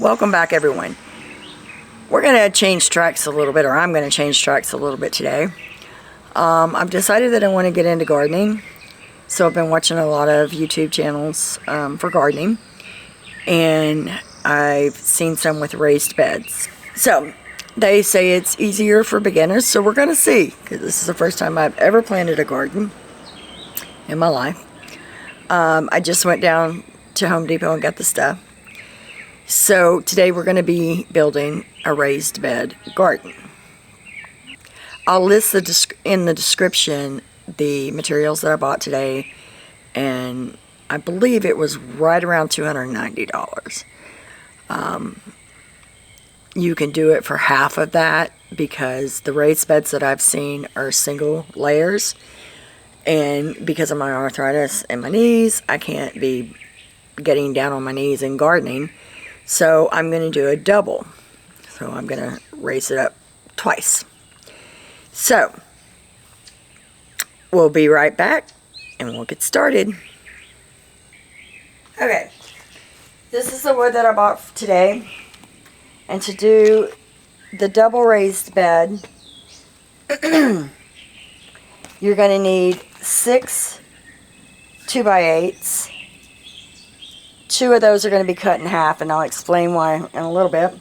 Welcome back, everyone. We're going to change tracks a little bit, or I'm going to change tracks a little bit today. I've decided that I want to get into gardening, so I've been watching a lot of YouTube channels for gardening, and I've seen some with raised beds. So they say it's easier for beginners, so we're going to see, because this is the first time I've ever planted a garden in my life. I just went down to Home Depot and got the stuff. So today we're going to be building a raised bed garden. I'll list in the description the materials that I bought today, and I believe it was right around $290. You can do it for half of that because the raised beds that I've seen are single layers, and because of my arthritis in my knees, I can't be getting down on my knees and gardening. So I'm going to do a double. So I'm going to raise it up twice. So we'll be right back and we'll get started. Okay, this is the wood that I bought today. And to do the double raised bed, you're going to need 6 2x8s. 2 of those are going to be cut in half, and I'll explain why in a little bit.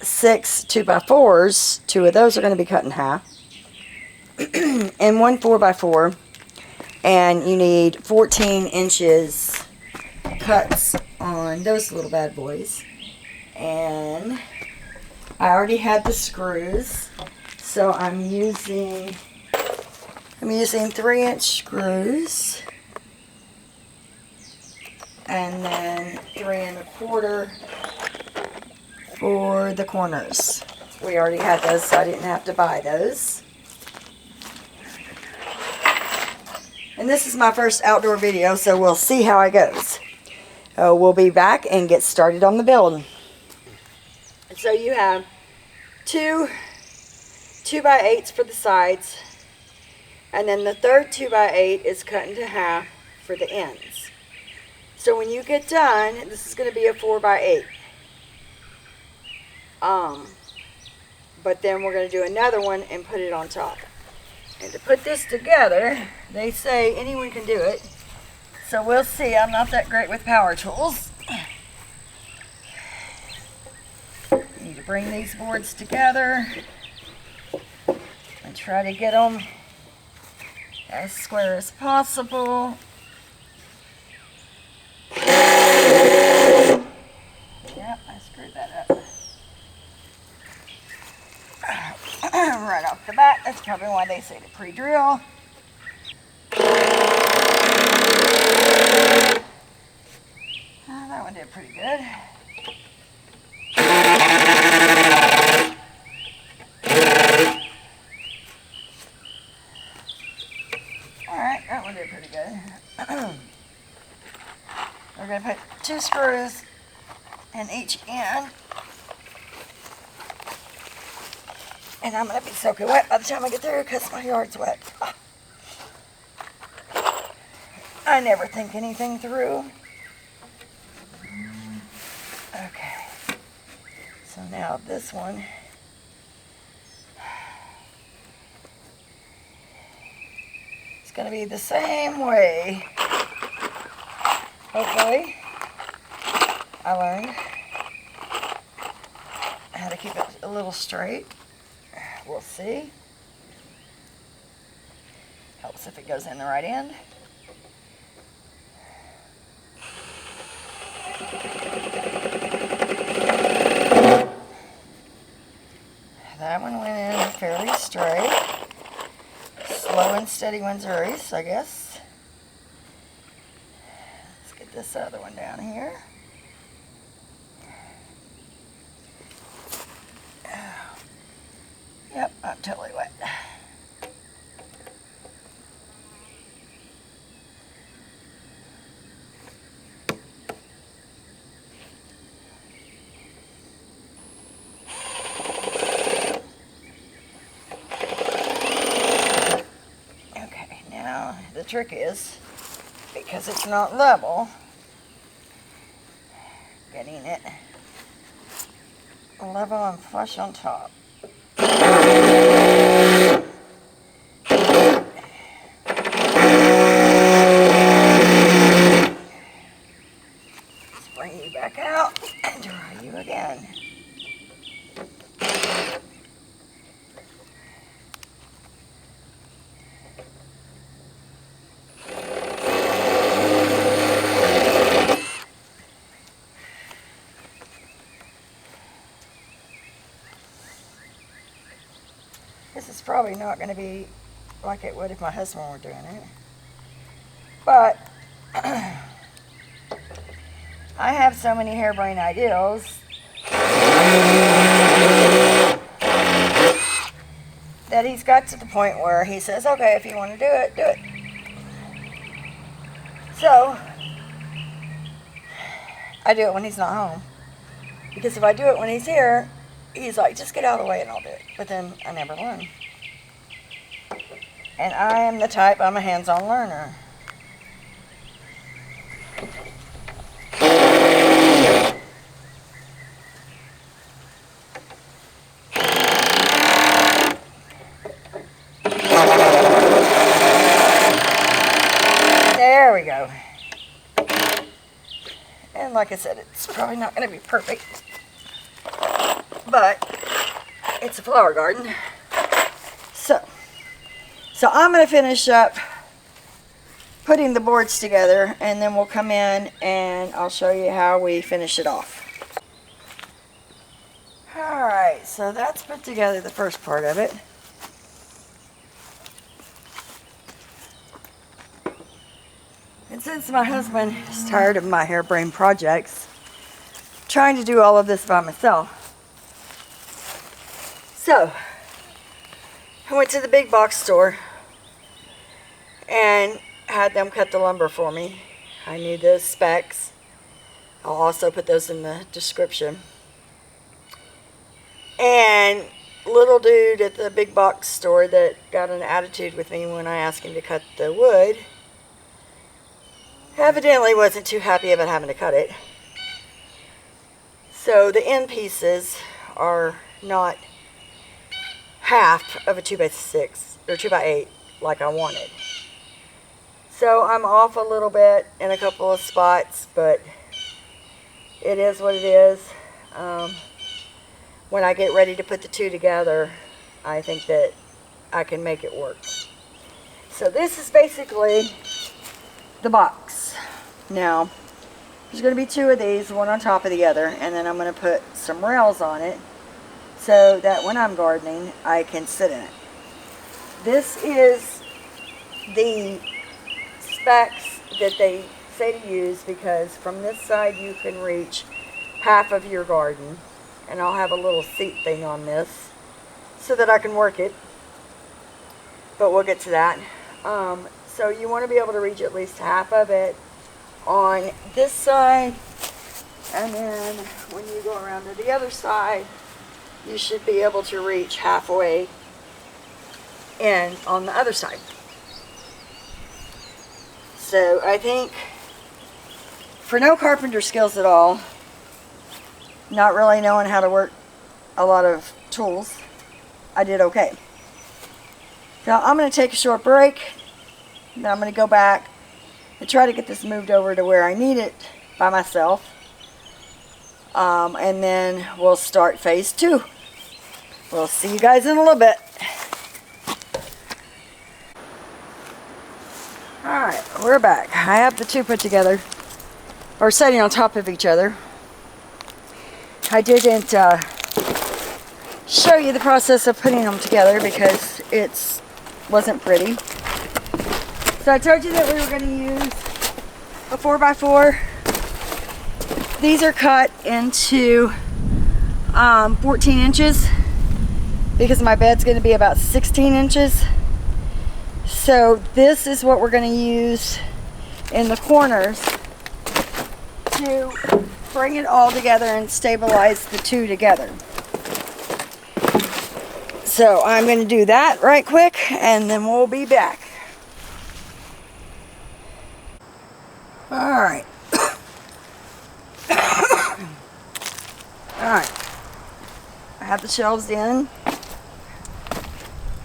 6 2x4s, 2 of those are going to be cut in half. And 1 4x4. And you need 14 inches cuts on those little bad boys. And I already had the screws, so I'm using 3-inch screws. And then 3 1/4 for the corners. We already had those, so I didn't have to buy those. And this is my first outdoor video, so we'll see how it goes. We'll be back and get started on the build. So you have 2 2x8s for the sides, and then the third 2x8 is cut into half for the ends. So when you get done, this is going to be a 4x8. But then we're going to do another one and put it on top. And to put this together, they say anyone can do it. So we'll see. I'm not that great with power tools. You need to bring these boards together and try to get them as square as possible. Yep, I screwed that up. Right off the bat, that's probably why they say to pre-drill. That one did pretty good. Alright, that one did pretty good. We're going to put 2 screws in each end. And I'm going to be soaking wet by the time I get there because my yard's wet. I never think anything through. Okay. So now this one. It's going to be the same way. Hopefully, I learned how to keep it a little straight. We'll see. Helps if it goes in the right end. That one went in fairly straight. Slow and steady wins the race, I guess. Let's get this other one down here. Yep, I'm totally wet. Okay, now the trick is, because it's not level, getting it level and flush on top. Let's bring you back out and dry you again. This is probably not going to be like it would if my husband were doing it. But I have so many harebrained ideas that he's got to the point where he says, okay, if you want to do it, do it. So I do it when he's not home. Because if I do it when he's here, he's like, just get out of the way and I'll do it. But then I never learn. And I am the type, I'm a hands-on learner. There we go. And like I said, it's probably not going to be perfect. But it's a flower garden. So I'm going to finish up putting the boards together, and then we'll come in and I'll show you how we finish it off. Alright, so that's put together, the first part of it. And since my husband is tired of my harebrained projects, I'm trying to do all of this by myself. So, I went to the big box store and had them cut the lumber for me. I knew the specs. I'll also put those in the description. And little dude at the big box store that got an attitude with me when I asked him to cut the wood evidently wasn't too happy about having to cut it. So the end pieces are not half of a 2x6 or 2x8 like I wanted. So I'm off a little bit in a couple of spots, but it is what it is. When I get ready to put the two together, I think that I can make it work. So this is basically the box. Now, there's going to be two of these, one on top of the other, and then I'm going to put some rails on it so that when I'm gardening, I can sit in it. This is the specs that they say to use, because from this side you can reach half of your garden, and I'll have a little seat thing on this so that I can work it, but we'll get to that. So you want to be able to reach at least half of it on this side, and then when you go around to the other side, you should be able to reach halfway in on the other side. So I think for no carpenter skills at all, not really knowing how to work a lot of tools, I did okay. Now I'm going to take a short break. Then I'm going to go back and try to get this moved over to where I need it by myself. And then we'll start phase 2. We'll see you guys in a little bit. Alright, we're back. I have the two put together, or sitting on top of each other. I didn't show you the process of putting them together because it wasn't pretty. So I told you that we were going to use a 4x4. These are cut into 14 inches because my bed's going to be about 16 inches. So this is what we're going to use in the corners to bring it all together and stabilize the two together. So I'm going to do that right quick and then we'll be back. Alright. have the shelves in.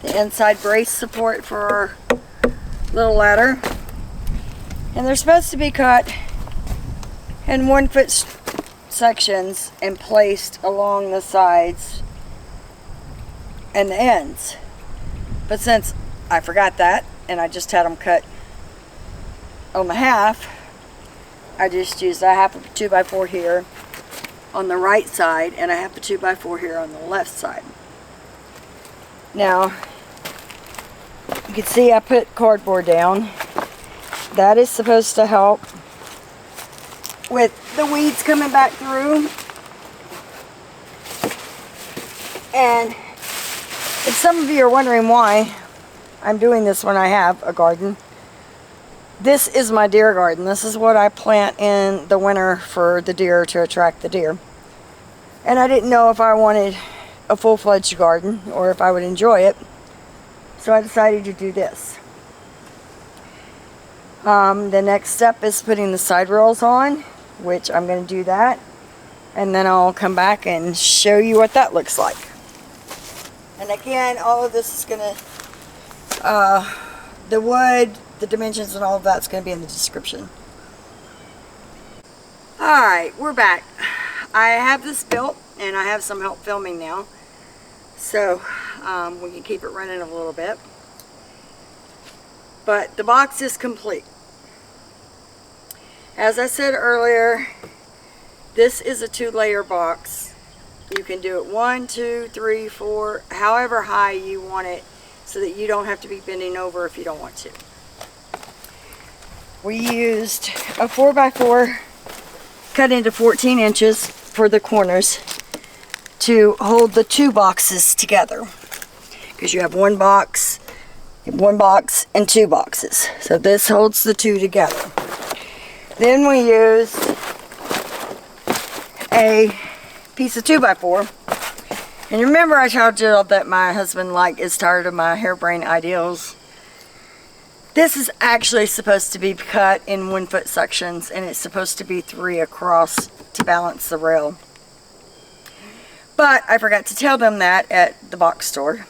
The inside brace support for our little ladder. And they're supposed to be cut in 1 foot sections and placed along the sides and the ends. But since I forgot that and I just had them cut on the half, I just used a half of a 2x4 here on the right side and a half a 2x4 here on the left side. Now you can see I put cardboard down. That is supposed to help with the weeds coming back through. And if some of you are wondering why I'm doing this when I have a garden, this is my deer garden. This is what I plant in the winter for the deer, to attract the deer. And I didn't know if I wanted a full-fledged garden or if I would enjoy it, so I decided to do this. The next step is putting the side rails on, which I'm going to do that, and then I'll come back and show you what that looks like. And again, all of this is going to, the wood, the dimensions and all of that's going to be in the description. Alright, we're back. I have this built and I have some help filming now, so we can keep it running a little bit. But the box is complete. As I said earlier, this is a 2-layer box. You can do it 1, 2, 3, 4, however high you want it, so that you don't have to be bending over if you don't want to. We used a 4x4 cut into 14 inches for the corners to hold the 2 boxes together, because you have one box, and 2 boxes. So this holds the 2 together. Then we used a piece of 2x4. And remember I told you that my husband is tired of my harebrained ideals. This is actually supposed to be cut in 1 foot sections, and it's supposed to be 3 across to balance the rail. But I forgot to tell them that at the box store.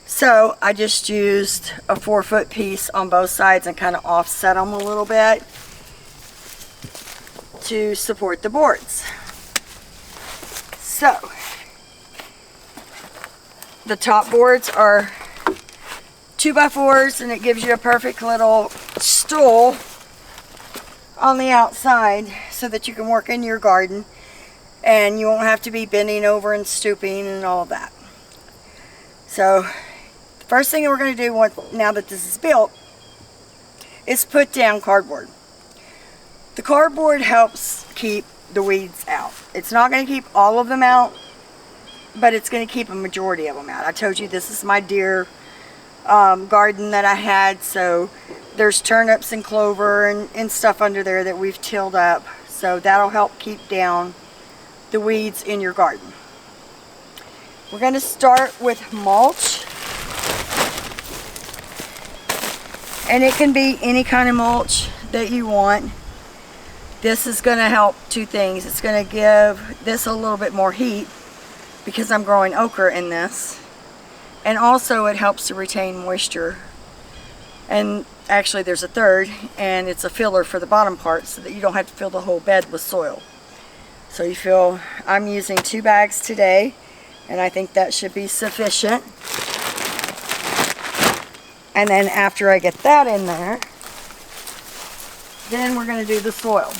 So I just used a 4-foot piece on both sides and kind of offset them a little bit to support the boards. So the top boards are 2x4s, and it gives you a perfect little stool on the outside so that you can work in your garden and you won't have to be bending over and stooping and all of that. So the first thing we're going to do now that this is built is put down cardboard. The cardboard helps keep the weeds out. It's not going to keep all of them out, but it's going to keep a majority of them out. I told you this is my deer garden that I had, so there's turnips and clover and stuff under there that we've tilled up, so that'll help keep down the weeds in your garden. We're going to start with mulch, and it can be any kind of mulch that you want. This is going to help 2 things. It's going to give this a little bit more heat because I'm growing okra in this. And also it helps to retain moisture. And actually there's a third, and it's a filler for the bottom part so that you don't have to fill the whole bed with soil. So you feel, I'm using 2 bags today, and I think that should be sufficient. And then after I get that in there, then we're going to do the soil.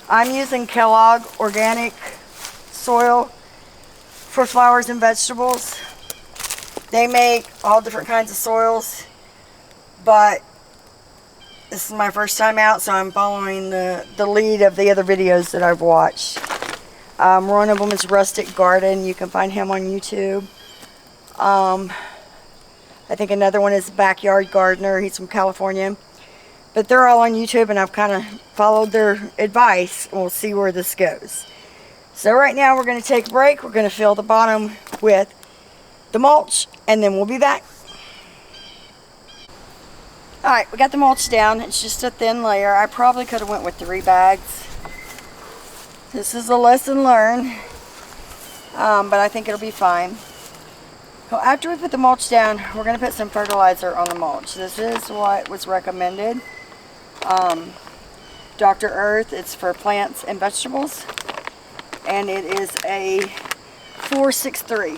I'm using Kellogg organic soil for flowers and vegetables. They make all different kinds of soils, but this is my first time out, so I'm following the lead of the other videos that I've watched. One of them is Rustic Garden. You can find him on YouTube. I think another one is Backyard Gardener. He's from California. But they're all on YouTube, and I've kind of followed their advice. We'll see where this goes. So right now we're going to take a break. We're going to fill the bottom with the mulch, and then we'll be back. Alright, we got the mulch down. It's just a thin layer. I probably could have went with 3 bags. This is a lesson learned. but I think it'll be fine. So after we put the mulch down, we're going to put some fertilizer on the mulch. This is what was recommended. Dr. Earth, it's for plants and vegetables, and it is a 463.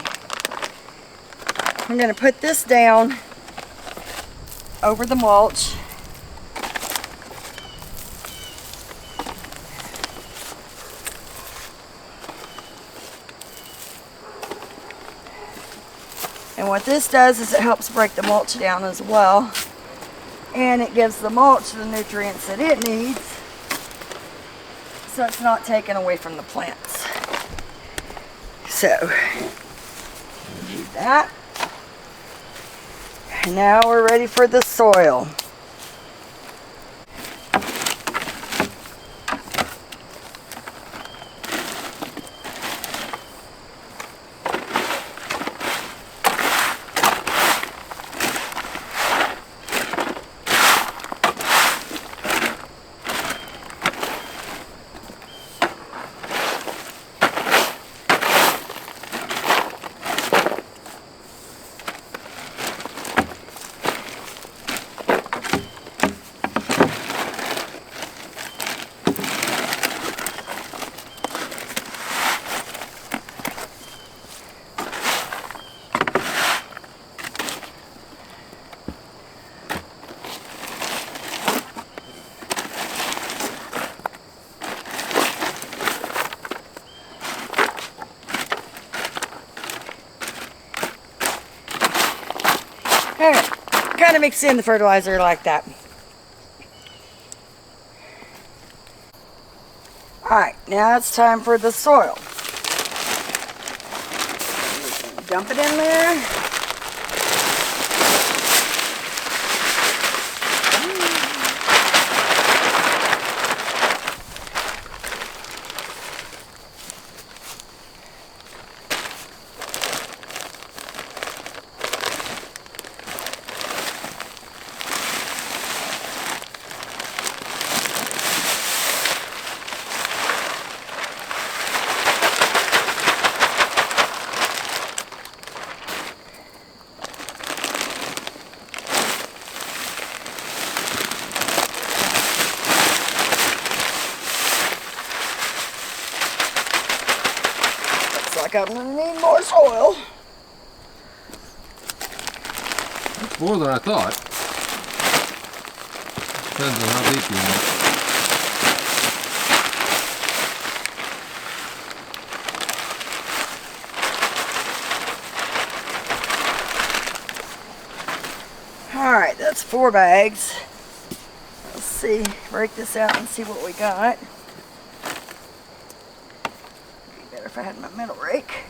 I'm going to put this down over the mulch. And what this does is it helps break the mulch down as well. And it gives the mulch the nutrients that it needs, so it's not taken away from the plants. So, do that. And now we're ready for the soil. Alright, kind of mix in the fertilizer like that. Alright, now it's time for the soil. Dump it in there. I'm gonna need more soil. That's more than I thought. Depends on how deep you want. Alright, that's 4 bags. Let's see, break this out and see what we got. If I had my metal rake.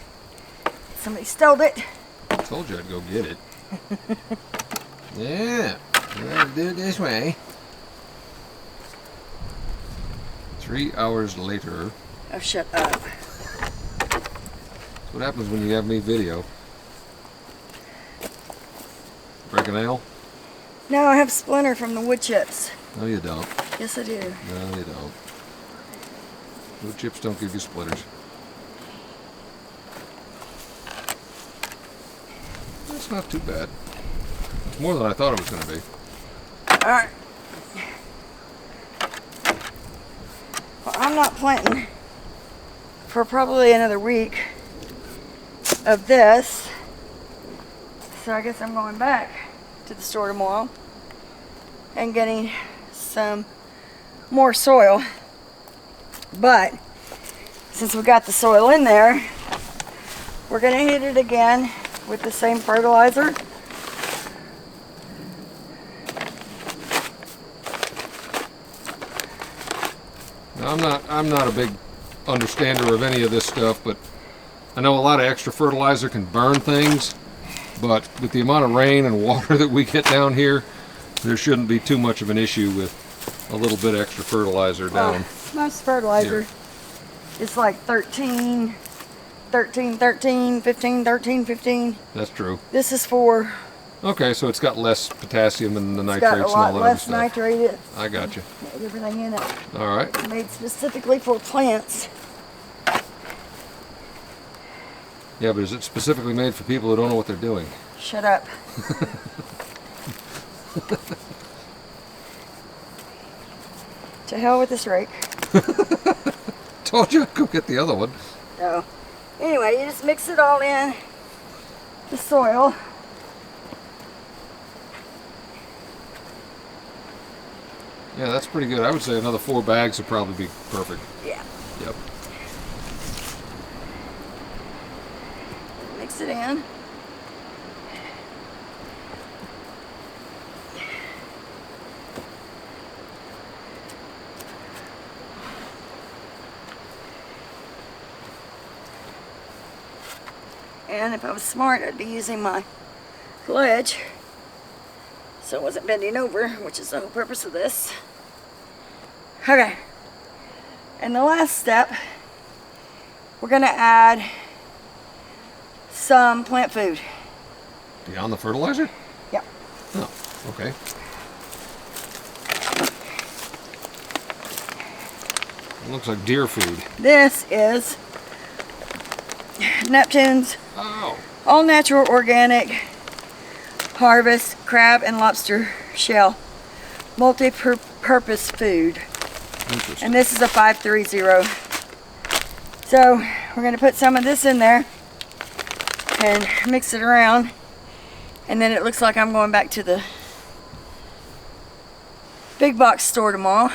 Somebody stole it. I told you I'd go get it. Yeah, let's do it this way. 3 hours later. Oh, shut up. That's what happens when you have me video. Break a nail? No, I have splinter from the wood chips. No, you don't. Yes, I do. No, you don't. Wood chips don't give you splitters. It's not too bad. It's more than I thought it was going to be. Alright. Well, I'm not planting for probably another week of this. So I guess I'm going back to the store tomorrow and getting some more soil. But since we got the soil in there, we're going to hit it again with the same fertilizer. Now, I'm not a big understander of any of this stuff, but I know a lot of extra fertilizer can burn things, but with the amount of rain and water that we get down here, there shouldn't be too much of an issue with a little bit extra fertilizer down. Most fertilizer is like 13, 13, 13, 15, 13, 15. That's true. This is for... Okay, so it's got less potassium and the It's nitrates got a and all lot that less other stuff. nitrate. I got you. Everything in it. All right. Made specifically for plants. Yeah, but is it specifically made for people who don't know what they're doing? Shut up. To hell with this rake. Told you I'd go get the other one. So, anyway, you just mix it all in the soil. Yeah, that's pretty good. I would say another 4 bags would probably be perfect. Yeah. Yep. Mix it in. And if I was smart, I'd be using my ledge so it wasn't bending over, which is the whole purpose of this. Okay. And the last step, we're going to add some plant food. Beyond the fertilizer? Yep. Oh, okay. It looks like deer food. This is Neptune's Oh. all natural organic harvest crab and lobster shell multi-purpose food. Interesting. And this is a 530. So we're going to put some of this in there and mix it around. And then it looks like I'm going back to the big box store tomorrow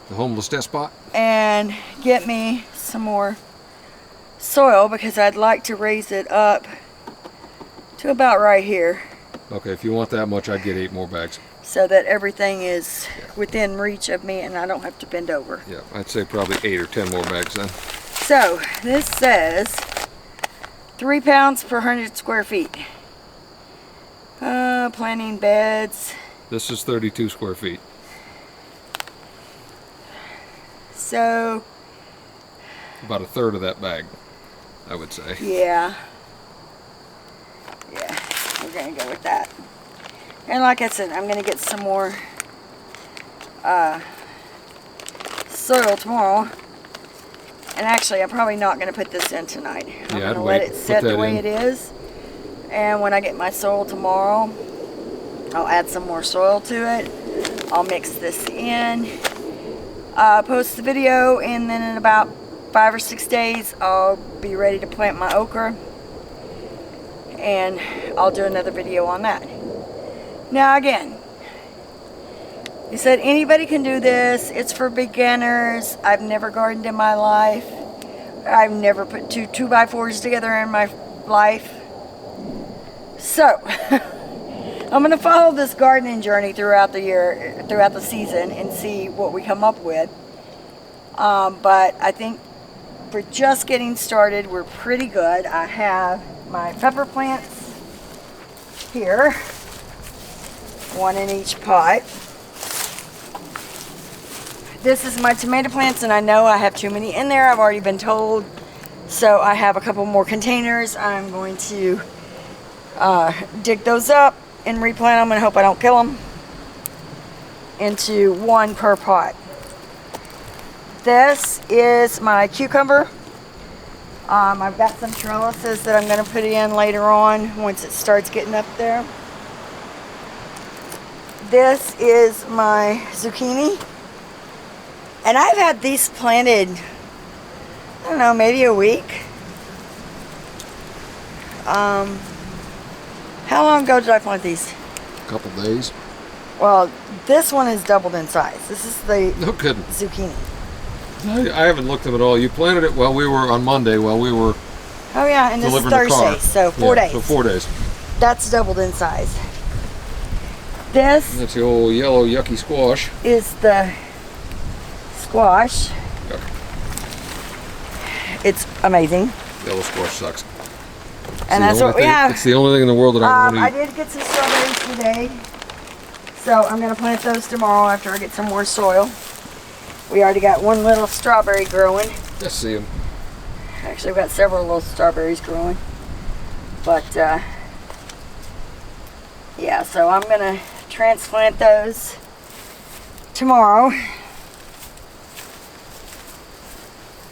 The homeless despot? and get me some more soil because I'd like to raise it up to about right here Okay, if you want that much, I'd get 8 more bags. so that everything is within reach of me and I don't have to bend over. Yeah, I'd say probably 8 or 10 more bags then. So this says 3 pounds per 100 square feet. Planting beds. This is 32 square feet. So About a third of that bag, I would say. yeah, we're gonna go with that. And like I said, I'm gonna get some more soil tomorrow. And actually, I'm probably not gonna put this in tonight. I'm Yeah, I'd gonna wait. let it Put set the that way in. it is. And when I get my soil tomorrow, I'll add some more soil to it. I'll mix this in, post the video, and then in about 5 or 6 days, I'll be ready to plant my okra. And I'll do another video on that. Now again, you said anybody can do this. It's for beginners. I've never gardened in my life. I've never put 2x4s together in my life. So, I'm going to follow this gardening journey throughout the year, throughout the season, and see what we come up with. But I think for just getting started, we're pretty good. I have my pepper plants here, 1 in each pot. This is my tomato plants, and I know I have too many in there. I've already been told. So I have a couple more containers. I'm going to dig those up and replant them and hope I don't kill them into 1 per pot. This is my cucumber. I've got some trellises that I'm going to put in later on once it starts getting up there. This is my zucchini. And I've had these planted, I don't know, maybe a week. How long ago did I plant these? A couple days. Well, this one has doubled in size. This is the No kidding. zucchini. I haven't looked at them at all. You planted it while we were on Monday, while we were Oh yeah, and this is delivering the car. Thursday, so 4 Yeah, days. So 4 days. That's doubled in size. This That's the old yellow yucky squash. is the squash. Yuck. It's amazing. Yellow squash sucks. And that's what we have. It's the only thing in the world that I want to I eat. did get some strawberries today, so I'm going to plant those tomorrow after I get some more soil. We already got 1 little strawberry growing. Let's see them. Actually, we've got several little strawberries growing. But, yeah, so I'm going to transplant those tomorrow.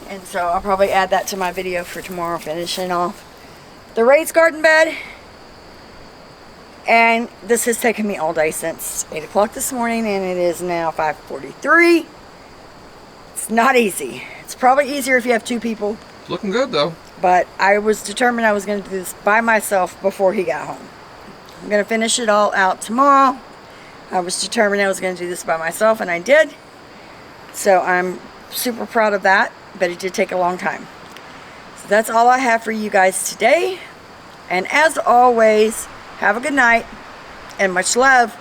And so I'll probably add that to my video for tomorrow, finishing off the raised garden bed. And this has taken me all day since 8 o'clock this morning, and it is now 5:43. It's not easy. It's probably easier if you have 2 people, It's looking good though. but I was determined I was going to do this by myself before he got home. I'm going to finish it all out tomorrow. I was determined I was going to do this by myself, and I did. So I'm super proud of that, but it did take a long time. So that's all I have for you guys today. And as always, have a good night and much love.